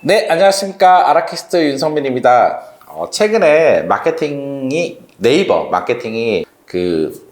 네, 안녕하십니까. 아라키스트 윤성민입니다. 최근에 네이버 마케팅이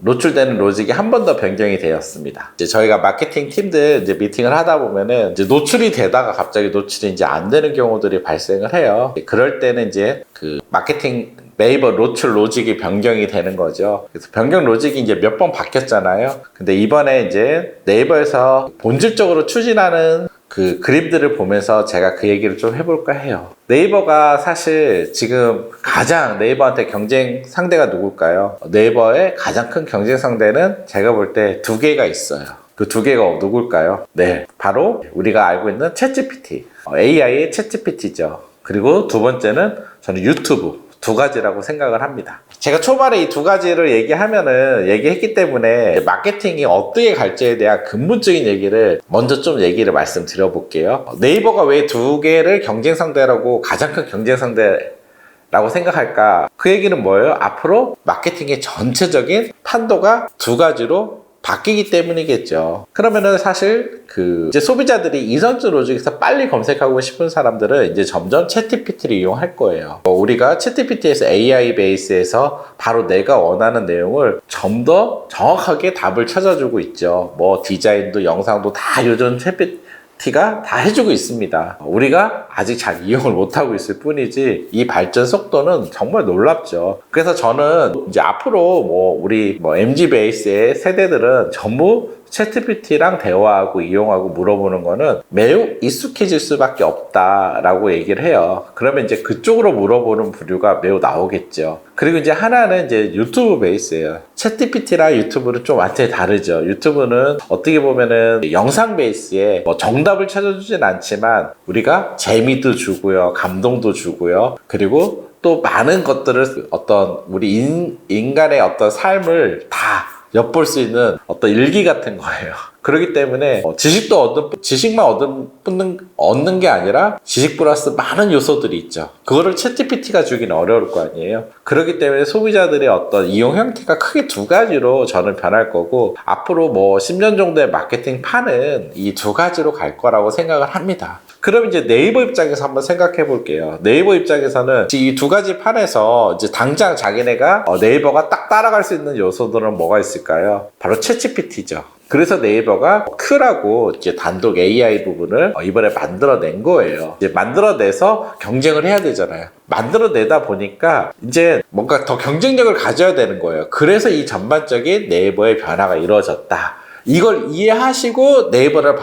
노출되는 로직이 한 번 더 변경이 되었습니다. 이제 저희가 마케팅 팀들 미팅을 하다 보면은 이제 노출이 되다가 갑자기 노출이 이제 안 되는 경우들이 발생을 해요. 그럴 때는 이제 마케팅 네이버 노출 로직이 변경이 되는 거죠. 그래서 변경 로직이 이제 몇 번 바뀌었잖아요. 근데 이번에 이제 네이버에서 본질적으로 추진하는 그림들을 보면서 제가 그 얘기를 좀 해볼까 해요. 네이버가 사실 지금 가장 네이버한테 경쟁 상대가 누굴까요? 네이버의 가장 큰 경쟁 상대는 제가 볼 때 두 개가 있어요. 그 두 개가 누굴까요? 네, 바로 우리가 알고 있는 챗GPT, AI의 챗GPT죠. 그리고 두 번째는 저는 유튜브. 두 가지라고 생각을 합니다. 제가 초반에 이 두 가지를 얘기했기 때문에 마케팅이 어떻게 갈지에 대한 근본적인 얘기를 먼저 좀 얘기를 말씀드려 볼게요. 네이버가 왜 두 개를 경쟁 상대라고 가장 큰 경쟁 상대라고 생각할까? 그 얘기는 뭐예요? 앞으로 마케팅의 전체적인 판도가 두 가지로 바뀌기 때문이겠죠. 그러면은 사실 이제 소비자들이 이선주 로직에서 빨리 검색하고 싶은 사람들은 이제 점점 챗GPT를 이용할 거예요. 우리가 챗GPT에서 AI 베이스에서 바로 내가 원하는 내용을 좀 더 정확하게 답을 찾아주고 있죠. 뭐 디자인도 영상도 다 요즘 챗GPT가 다 해주고 있습니다. 우리가 아직 잘 이용을 못하고 있을 뿐이지 이 발전 속도는 정말 놀랍죠. 그래서 저는 이제 앞으로 우리 MZ 베이스의 세대들은 전부 챗GPT랑 대화하고 이용하고 물어보는 거는 매우 익숙해질 수밖에 없다라고 얘기를 해요. 그러면 이제 그쪽으로 물어보는 부류가 매우 나오겠죠. 그리고 이제 하나는 이제 유튜브 베이스예요. 챗GPT랑 유튜브는 좀 완전히 다르죠. 유튜브는 어떻게 보면은 영상 베이스에 정답을 찾아주진 않지만 우리가 재미도 주고요, 감동도 주고요, 그리고 또 많은 것들을 우리 인간의 어떤 삶을 다 엿볼 수 있는 어떤 일기 같은 거예요. 그렇기 때문에 지식만 얻는 게 아니라 지식 플러스 많은 요소들이 있죠. 그거를 챗GPT가 주기는 어려울 거 아니에요. 그렇기 때문에 소비자들의 어떤 이용 형태가 크게 두 가지로 저는 변할 거고, 앞으로 10년 정도의 마케팅 판은 이 두 가지로 갈 거라고 생각을 합니다. 그럼 이제 네이버 입장에서 한번 생각해 볼게요. 네이버 입장에서는 이 두 가지 판에서 이제 당장 자기네가 네이버가 딱 따라갈 수 있는 요소들은 뭐가 있을까요? 바로 챗GPT죠. 그래서 네이버가 Q라고 이제 단독 AI 부분을 이번에 만들어낸 거예요. 이제 만들어내서 경쟁을 해야 되잖아요. 만들어내다 보니까 이제 뭔가 더 경쟁력을 가져야 되는 거예요. 그래서 이 전반적인 네이버의 변화가 이루어졌다. 이걸 이해하시고 네이버를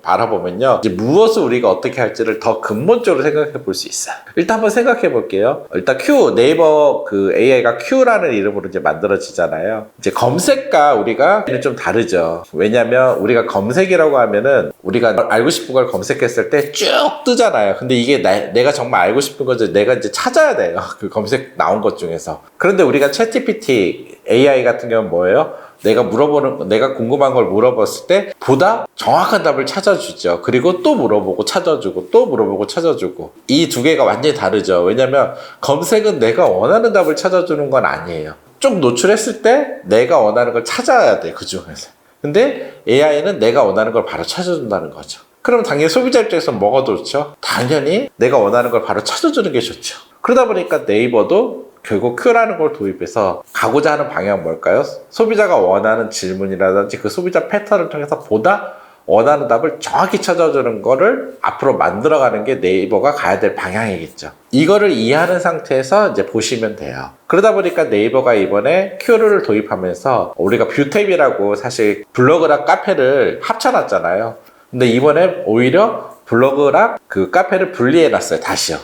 바라보면요, 이제 무엇을 우리가 어떻게 할지를 더 근본적으로 생각해 볼 수 있어요. 일단 한번 생각해 볼게요. 일단 네이버 AI가 Q라는 이름으로 이제 만들어지잖아요. 이제 검색과 우리가 좀 다르죠. 왜냐면 우리가 검색이라고 하면은 우리가 알고 싶은 걸 검색했을 때 쭉 뜨잖아요. 근데 이게 내가 정말 알고 싶은 거지 내가 이제 찾아야 돼요. 그 검색 나온 것 중에서. 그런데 우리가 챗GPT AI 같은 경우는 뭐예요? 내가 궁금한 걸 물어봤을 때 보다 정확한 답을 찾아주죠. 그리고 또 물어보고 찾아주고 또 물어보고 찾아주고. 이 두 개가 완전히 다르죠. 왜냐면 검색은 내가 원하는 답을 찾아주는 건 아니에요. 쭉 노출했을 때 내가 원하는 걸 찾아야 돼, 그 중에서. 근데 AI는 내가 원하는 걸 바로 찾아준다는 거죠. 그럼 당연히 소비자 입장에서 뭐가 좋죠? 당연히 내가 원하는 걸 바로 찾아주는 게 좋죠. 그러다 보니까 네이버도 결국 Q라는 걸 도입해서 가고자 하는 방향은 뭘까요? 소비자가 원하는 질문이라든지 그 소비자 패턴을 통해서 보다 원하는 답을 정확히 찾아주는 거를 앞으로 만들어가는 게 네이버가 가야 될 방향이겠죠. 이거를 이해하는 상태에서 이제 보시면 돼요. 그러다 보니까 네이버가 이번에 Q를 도입하면서 우리가 뷰탭이라고 사실 블로그랑 카페를 합쳐놨잖아요. 근데 이번에 오히려 블로그랑 카페를 분리해놨어요, 다시요.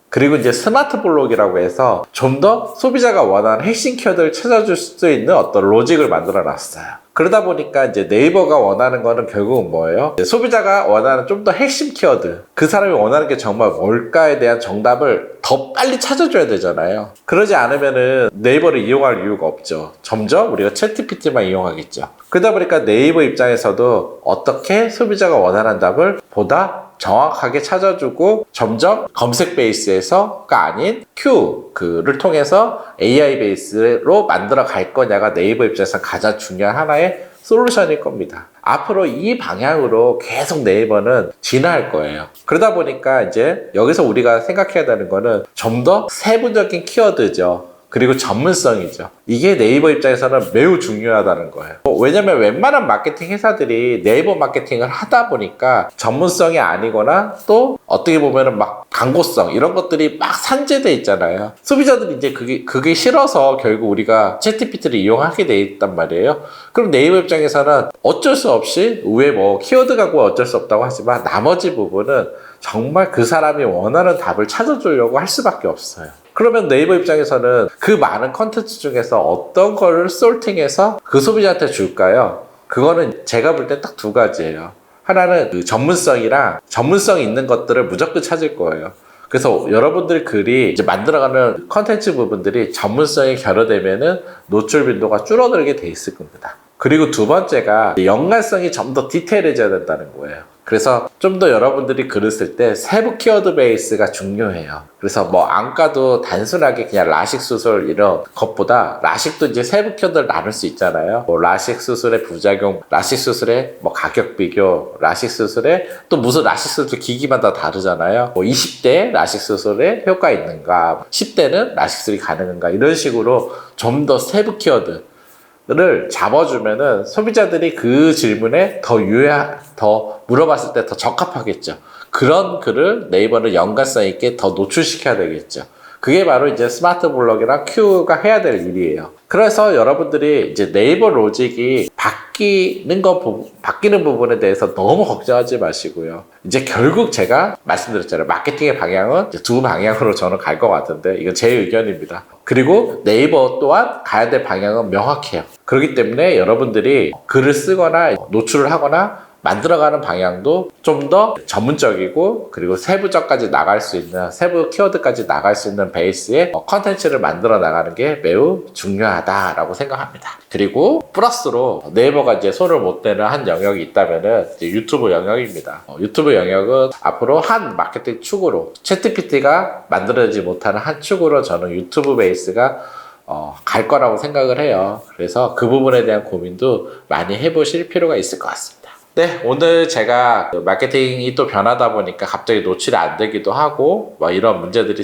그리고 이제 스마트 블록이라고 해서 좀 더 소비자가 원하는 핵심 키워드를 찾아줄 수 있는 어떤 로직을 만들어 놨어요. 그러다 보니까 이제 네이버가 원하는 거는 결국은 뭐예요? 소비자가 원하는 좀 더 핵심 키워드, 그 사람이 원하는 게 정말 뭘까에 대한 정답을 더 빨리 찾아줘야 되잖아요. 그러지 않으면은 네이버를 이용할 이유가 없죠. 점점 우리가 챗GPT만 이용하겠죠. 그러다 보니까 네이버 입장에서도 어떻게 소비자가 원하는 답을 보다 정확하게 찾아주고 점점 검색 베이스에서가 아닌 Q를 통해서 AI 베이스로 만들어 갈 거냐가 네이버 입장에서 가장 중요한 하나의 솔루션일 겁니다. 앞으로 이 방향으로 계속 네이버는 진화할 거예요. 그러다 보니까 이제 여기서 우리가 생각해야 되는 거는 좀 더 세부적인 키워드죠. 그리고 전문성이죠. 이게 네이버 입장에서는 매우 중요하다는 거예요. 왜냐면 웬만한 마케팅 회사들이 네이버 마케팅을 하다 보니까 전문성이 아니거나 또 어떻게 보면은 막 광고성 이런 것들이 막 산재돼 있잖아요. 소비자들이 이제 그게 싫어서 결국 우리가 챗GPT를 이용하게 돼 있단 말이에요. 그럼 네이버 입장에서는 어쩔 수 없이 왜 뭐 키워드 갖고 어쩔 수 없다고 하지만 나머지 부분은 정말 그 사람이 원하는 답을 찾아주려고 할 수밖에 없어요. 그러면 네이버 입장에서는 그 많은 컨텐츠 중에서 어떤 거를 솔팅해서 그 소비자한테 줄까요? 그거는 제가 볼 때 딱 두 가지예요. 하나는 그 전문성이랑 전문성이 있는 것들을 무조건 찾을 거예요. 그래서 여러분들 글이 이제 만들어가는 컨텐츠 부분들이 전문성이 결여되면은 노출 빈도가 줄어들게 돼 있을 겁니다. 그리고 두 번째가 연관성이 좀 더 디테일해져야 된다는 거예요. 그래서 좀 더 여러분들이 글을 쓸 때 세부 키워드 베이스가 중요해요. 그래서 뭐 안가도 단순하게 그냥 라식 수술 이런 것보다 라식도 이제 세부 키워드를 나눌 수 있잖아요. 뭐 라식 수술의 부작용, 라식 수술의 뭐 가격 비교, 라식 수술의 또 무슨 라식 수술 기기마다 다르잖아요. 뭐 20대 라식 수술에 효과 있는가, 10대는 라식 수술이 가능한가 이런 식으로 좀 더 세부 키워드 를 잡아주면은 소비자들이 그 질문에 더 물어봤을 때 더 적합하겠죠. 그런 글을 네이버는 연관성 있게 더 노출시켜야 되겠죠. 그게 바로 이제 스마트 블록이랑 큐가 해야 될 일이에요. 그래서 여러분들이 이제 네이버 로직이 바뀌는 부분에 대해서 너무 걱정하지 마시고요. 이제 결국 제가 말씀드렸잖아요. 마케팅의 방향은 이제 두 방향으로 저는 갈 것 같은데 이건 제 의견입니다. 그리고 네이버 또한 가야 될 방향은 명확해요. 그렇기 때문에 여러분들이 글을 쓰거나 노출을 하거나 만들어가는 방향도 좀 더 전문적이고 그리고 세부적까지 나갈 수 있는 세부 키워드까지 나갈 수 있는 베이스의 컨텐츠를 만들어 나가는 게 매우 중요하다라고 생각합니다. 그리고 플러스로 네이버가 이제 손을 못 대는 한 영역이 있다면은 이제 유튜브 영역입니다. 유튜브 영역은 앞으로 한 마케팅 축으로 챗GPT가 만들어지지 못하는 한 축으로 저는 유튜브 베이스가 갈 거라고 생각을 해요. 그래서 그 부분에 대한 고민도 많이 해보실 필요가 있을 것 같습니다. 네, 오늘 제가 마케팅이 또 변하다 보니까 갑자기 노출이 안 되기도 하고 뭐 이런 문제들이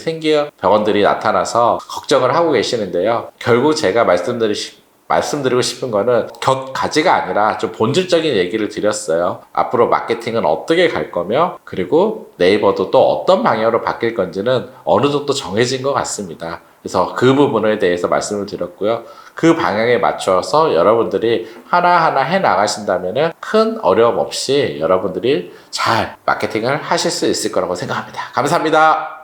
병원들이 나타나서 걱정을 하고 계시는데요. 결국 제가 말씀드리고 싶은 거는 격가지가 아니라 좀 본질적인 얘기를 드렸어요. 앞으로 마케팅은 어떻게 갈 거며 그리고 네이버도 또 어떤 방향으로 바뀔 건지는 어느 정도 정해진 것 같습니다. 그래서 그 부분에 대해서 말씀을 드렸고요. 그 방향에 맞춰서 여러분들이 하나하나 해 나가신다면 큰 어려움 없이 여러분들이 잘 마케팅을 하실 수 있을 거라고 생각합니다. 감사합니다.